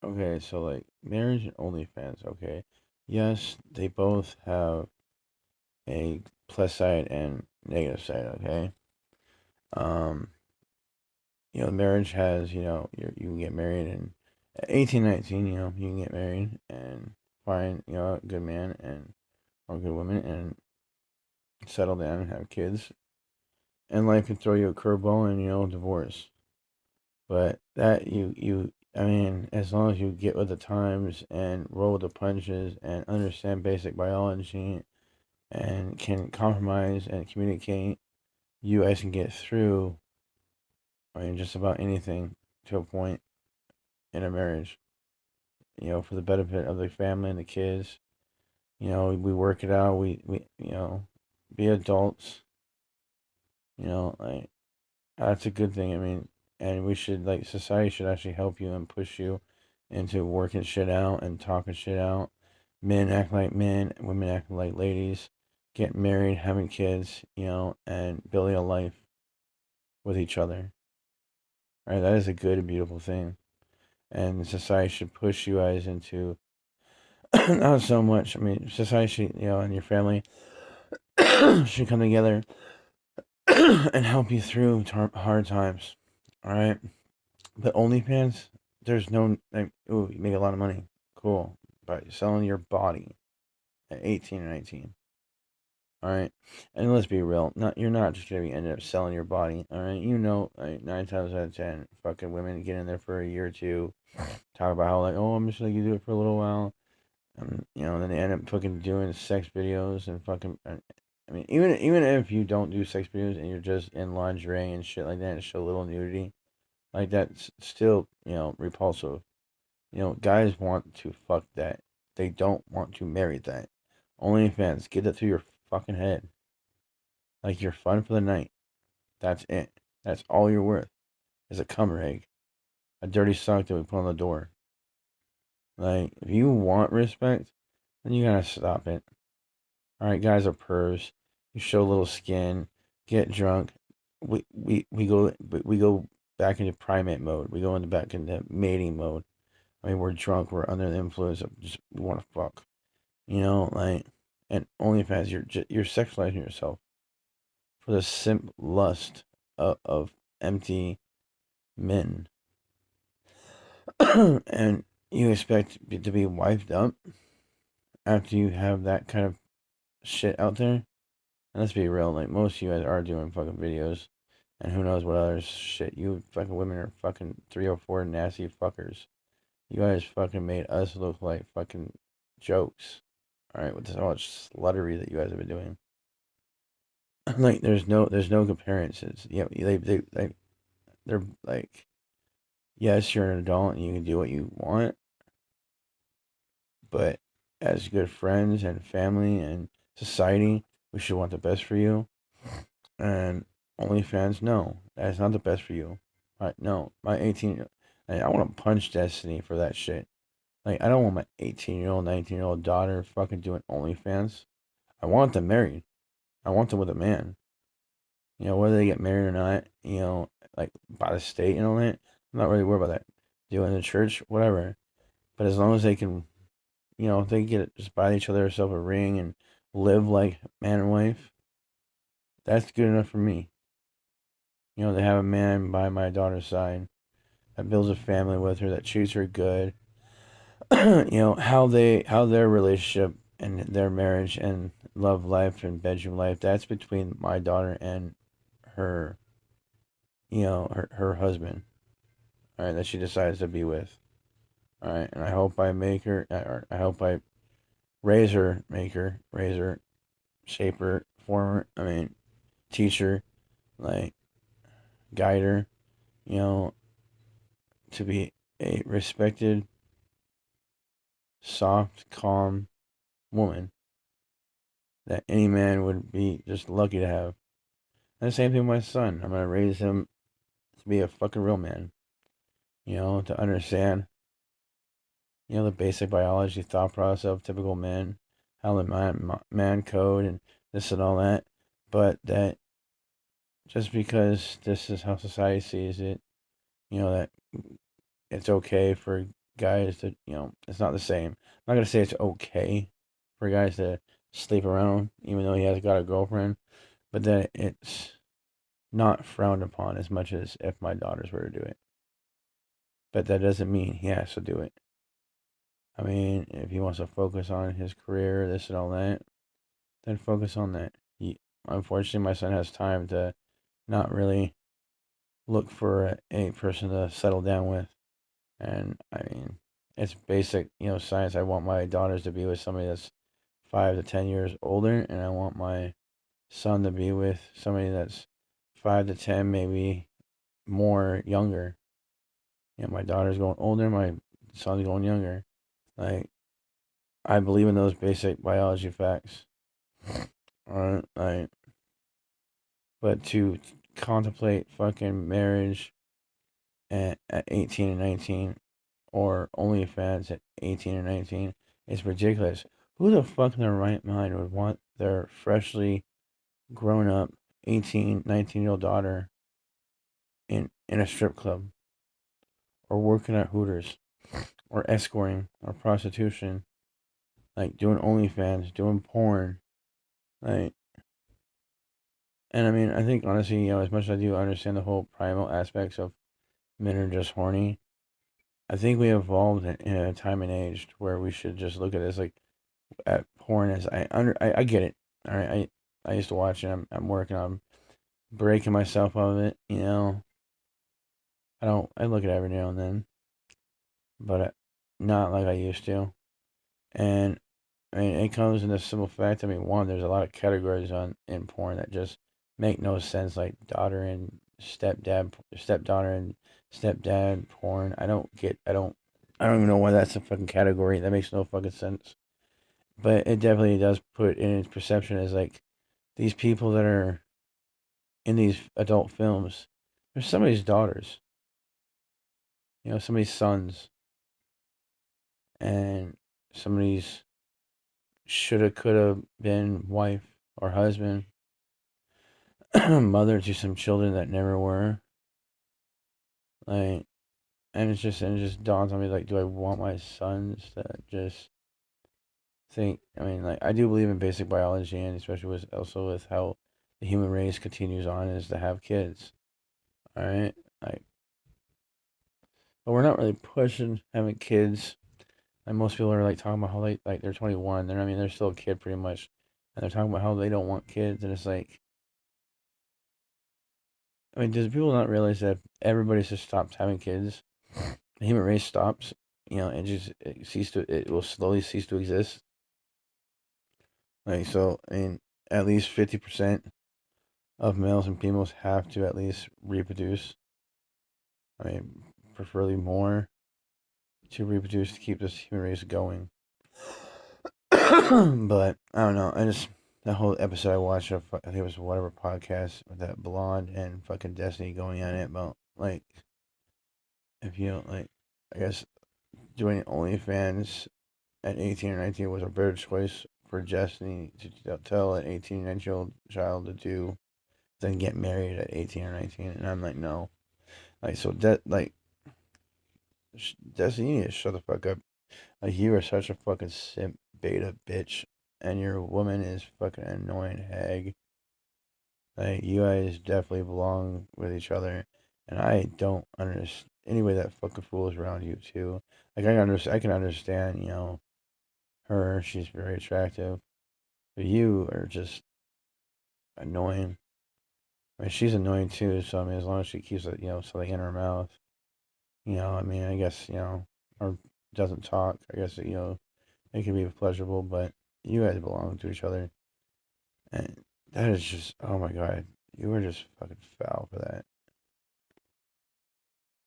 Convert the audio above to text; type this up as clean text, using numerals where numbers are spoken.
Okay, so like marriage and OnlyFans, okay. Yes, they both have a plus side and negative side, okay? Um, marriage has, you can get married and at 18, 19, you can get married and find, a good man and or good woman and settle down and have kids. And life can throw you a curveball and, divorce. But that I mean, as long as you get with the times and roll with the punches and understand basic biology and can compromise and communicate, you guys can get through, I mean, just about anything to a point in a marriage, for the benefit of the family and the kids. We work it out, be adults, like, that's a good thing. I mean, and we should, like, society should actually help you and push you into working shit out and talking shit out. Men act like men, women act like ladies, getting married, having kids, and building a life with each other. Right? That is a good and beautiful thing. And society should push you guys into not so much. I mean, society should, and your family should come together and help you through hard times. All right. But OnlyFans, there's no like, ooh, you make a lot of money. Cool. By selling your body at 18 or 19. All right. And let's be real. You're not just gonna be ending up selling your body. All right. Like 9 times out of 10, fucking women get in there for a year or two, talk about how like, oh, I'm just gonna do it for a little while, and then they end up fucking doing sex videos and fucking. I mean, even if you don't do sex videos and you're just in lingerie and shit like that and show a little nudity, like that's still repulsive. Guys want to fuck that. They don't want to marry that. OnlyFans, get that through your fucking head. Like you're fun for the night. That's it. That's all you're worth. Is a cum rag, a dirty sock that we put on the door. Like if you want respect, then you gotta stop it. All right, guys are pervs. You show a little skin, get drunk. We go back into primate mode. We go into back into mating mode. I mean, we're drunk. We're under the influence of just we want to fuck. Like, and OnlyFans, you're sexualizing yourself for the simp lust of empty men, and you expect to be wifed up after you have that kind of shit out there. And let's be real, like most of you guys are doing fucking videos, and who knows what other shit. You fucking women are fucking 304 nasty fuckers. You guys fucking made us look like fucking jokes. All right, with so much sluttery that you guys have been doing. Like, there's no comparisons. They're like, yes, you're an adult and you can do what you want, but as good friends and family and society, we should want the best for you. And OnlyFans, no, that's not the best for you. No, my 18, I want to punch Destiny for that shit. Like, I don't want my 18-year-old, 19-year-old daughter fucking doing OnlyFans. I want them married. I want them with a man. Whether they get married or not, like by the state and all that, I'm not really worried about that. Do it in the church, whatever. But as long as they can, if they get just buy each other self a ring and live like man and wife, that's good enough for me. They have a man by my daughter's side that builds a family with her, that treats her good. How their relationship and their marriage and love life and bedroom life, that's between my daughter and her, her husband. All right, that she decides to be with. All right, and I hope I make her, or I hope I raise her, shape her, form her. I mean, teach her, like, guide her, you know, to be a respected, soft, calm woman that any man would be just lucky to have. And the same thing with my son. I'm gonna raise him to be a fucking real man. To understand, the basic biology thought process of typical men, how the man code and this and all that. But that just because this is how society sees it, that it's okay for guys to, it's not the same. I'm not gonna say it's okay for guys to sleep around, even though he has got a girlfriend, but that it's not frowned upon as much as if my daughters were to do it. But that doesn't mean he has to do it. I mean, if he wants to focus on his career, this and all that, then focus on that. Unfortunately, my son has time to not really look for a person to settle down with. And I mean, it's basic, science. I want my daughters to be with somebody that's 5 to 10 years older, and I want my son to be with somebody that's 5 to 10, maybe more younger. My daughter's going older, my son's going younger. Like, I believe in those basic biology facts. Alright, like, but to contemplate fucking marriage at 18 and 19, or OnlyFans at 18 or 19, is ridiculous. Who the fuck in their right mind would want their freshly grown up 18, 19-year-old daughter in a strip club, or working at Hooters, or escorting, or prostitution, like doing OnlyFans, doing porn, like, and I mean, I think honestly, as much as I do understand the whole primal aspects of men are just horny, I think we evolved in a time and age where we should just look at this like at porn as I get it. All right, I used to watch it. I'm working on breaking myself of it. I look at it every now and then, but not like I used to. And I mean, it comes in the simple fact. I mean, one, there's a lot of categories in porn that just make no sense, like daughter and stepdaughter and stepdad porn. I don't even know why that's a fucking category. That makes no fucking sense. But it definitely does put in its perception as like these people that are in these adult films, they're somebody's daughters, somebody's sons, and somebody's shoulda, coulda been wife or husband, mother to some children that never were. Like, and it just dawns on me, like, do I want my sons to just think? I mean, like, I do believe in basic biology, and especially with how the human race continues on, is to have kids. All right, like, but we're not really pushing having kids. Like, most people are like talking about how they're 21. They're still a kid pretty much, and they're talking about how they don't want kids, and it's like, I mean, does people not realize that if everybody just stops having kids, the human race stops? It will slowly cease to exist. Like, so, I mean, at least 50% of males and females have to at least reproduce. I mean, preferably more to reproduce to keep this human race going. But I don't know. That whole episode I watched of, I think it was whatever podcast with that blonde and fucking Destiny going on it about, like, if you don't, like, I guess doing OnlyFans at 18 or 19 was a better choice for Destiny to tell an 18, 19-year-old child to do than get married at 18 or 19. And I'm like, no. Like, so Destiny, you need to shut the fuck up. Like, you are such a fucking simp beta bitch, and your woman is fucking annoying hag. Like, you guys definitely belong with each other, and I don't understand anyway that fucking fools around you too. Like, I can understand, her. She's very attractive, but you are just annoying. I mean, she's annoying too. So I mean, as long as she keeps it, something in her mouth, I mean, I guess or doesn't talk. I guess it can be pleasurable, but you guys belong to each other. And that is just, oh my God, you were just fucking foul for that.